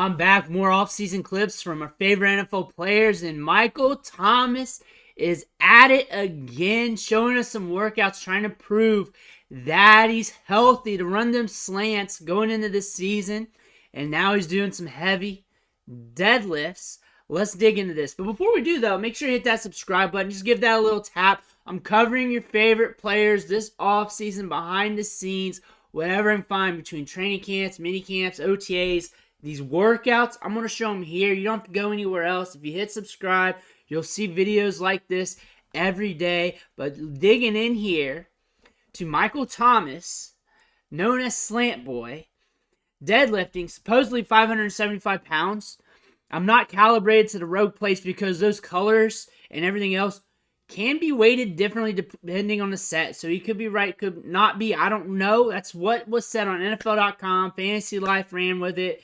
I'm back. More off-season clips from our favorite NFL players, and Michael Thomas is at it again, showing us some workouts, trying to prove that he's healthy to run them slants going into this season. And now he's doing some heavy deadlifts. Let's dig into this. But before we do, though, make sure you hit that subscribe button. Just give that a little tap. I'm covering your favorite players this offseason, behind the scenes, whatever I can find between training camps, mini camps, OTAs. These workouts, I'm going to show them here. You don't have to go anywhere else. If you hit subscribe, you'll see videos like this every day. But digging in here to Michael Thomas, known as Slant Boy, deadlifting, supposedly 575 pounds. I'm not calibrated to the rogue plates because those colors and everything else can be weighted differently depending on the set. So he could be right, could not be. I don't know. That's what was said on NFL.com. Fantasy Life ran with it.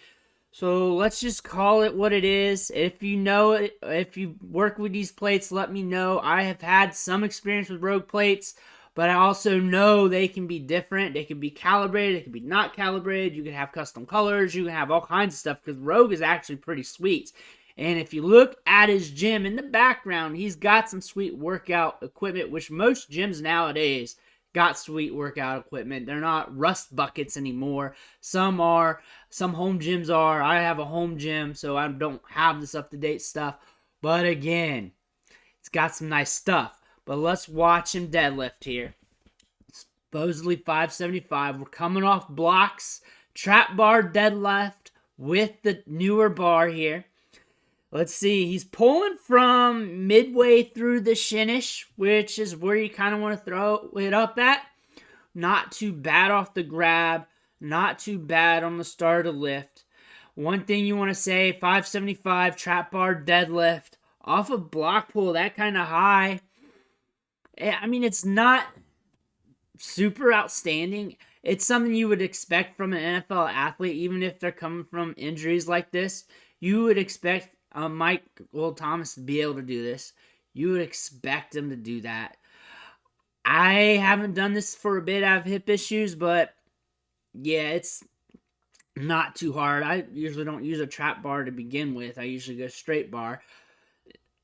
So let's just call it what it is. If you know it, if you work with these plates, let me know. I have had some experience with rogue plates, but I also know they can be different. They can be calibrated. They can be not calibrated. You can have custom colors. You can have all kinds of stuff because rogue is actually pretty sweet. And if you look at his gym in the background, he's got some sweet workout equipment, which most gyms nowadays got sweet workout equipment. They're not rust buckets anymore. Some are. Some home gyms are. I have a home gym, so I don't have this up-to-date stuff. But again, it's got some nice stuff. But let's watch him deadlift here. Supposedly 575. We're coming off blocks. Trap bar deadlift with the newer bar here. Let's see. He's pulling from midway through the shinish, which is where you kind of want to throw it up at. Not too bad off the grab. Not too bad on the start of the lift. One thing you want to say, 575 trap bar deadlift off a block pull that kind of high. I mean, it's not super outstanding. It's something you would expect from an NFL athlete, even if they're coming from injuries like this. You would expect Michael Thomas to be able to do this. You would expect him to do that. I haven't done this for a bit. I have hip issues, but yeah, it's not too hard. I usually don't use a trap bar to begin with. I usually go straight bar.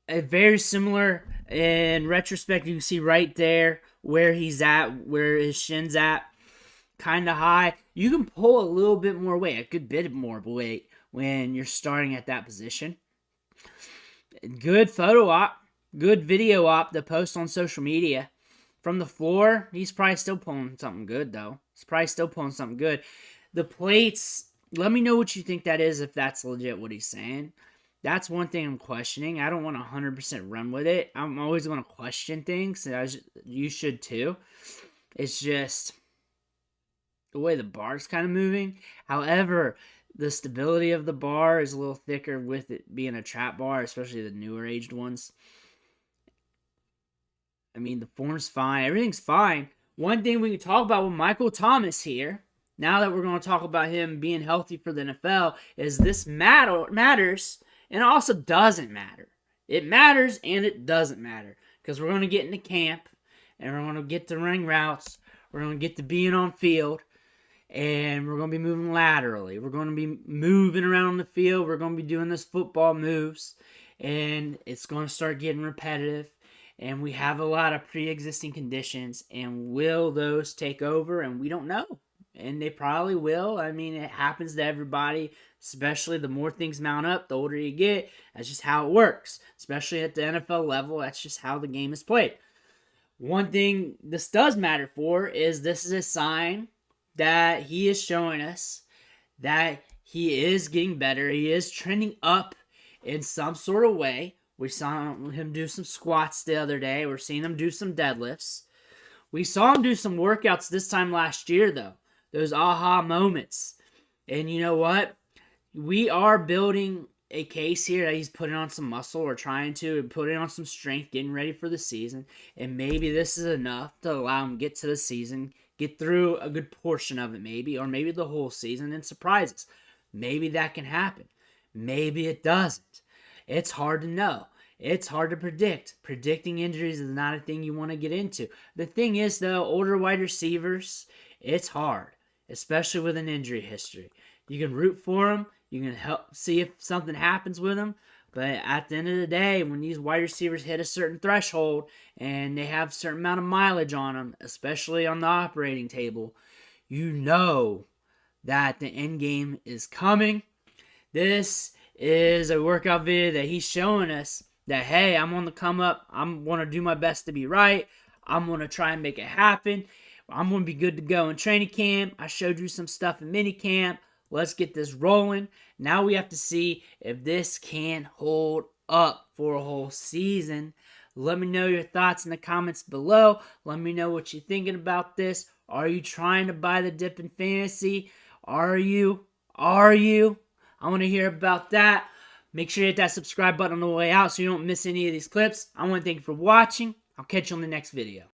Very similar in retrospect. You can see right there where he's at, where his shin's at. Kind of high. You can pull a little bit more weight, a good bit more weight when you're starting at that position. Good photo op, good video op to post on social media. From the floor, he's probably still pulling something good, though. He's probably still pulling something good. The plates, let me know what you think that is, if that's legit what he's saying. That's one thing I'm questioning. I don't want to 100% run with it. I'm always going to question things. You should too. It's just the way the bar's kind of moving. However, the stability of the bar is a little thicker with it being a trap bar, especially the newer aged ones. I mean, the form's fine. Everything's fine. One thing we can talk about with Michael Thomas here, now that we're going to talk about him being healthy for the NFL, is this matters, and it also doesn't matter. It matters and it doesn't matter. Because we're going to get into camp, and we're going to get to running routes. We're going to get to being on field. And we're going to be moving laterally. We're going to be moving around the field. We're going to be doing those football moves. And it's going to start getting repetitive. And we have a lot of pre-existing conditions. And will those take over? And we don't know. And they probably will. I mean, it happens to everybody. Especially the more things mount up, the older you get. That's just how it works. Especially at the NFL level. That's just how the game is played. One thing this does matter for is this is a sign that he is showing us that he is getting better. He is trending up in some sort of way. We saw him do some squats the other day. We're seeing him do some deadlifts. We saw him do some workouts this time last year, though. Those aha moments. And you know what? We are building a case here that he's putting on some muscle or trying to and putting on some strength, getting ready for the season. And maybe this is enough to allow him to get to the season, get through a good portion of it maybe, or maybe the whole season and surprise us. Maybe that can happen. Maybe it doesn't. It's hard to know. It's hard to predict. Predicting injuries is not a thing you want to get into. The thing is, though, older wide receivers, it's hard, especially with an injury history. You can root for them. You can help see if something happens with them. But at the end of the day, when these wide receivers hit a certain threshold and they have a certain amount of mileage on them, especially on the operating table, you know that the end game is coming. This is a workout video that he's showing us that, hey, I'm on the come up. I'm going to do my best to be right. I'm going to try and make it happen. I'm going to be good to go in training camp. I showed you some stuff in mini camp. Let's get this rolling. Now we have to see if this can hold up for a whole season. Let me know your thoughts in the comments below. Let me know what you're thinking about this. Are you trying to buy the dip in fantasy? Are you? I want to hear about that. Make sure you hit that subscribe button on the way out so you don't miss any of these clips. I want to thank you for watching. I'll catch you on the next video.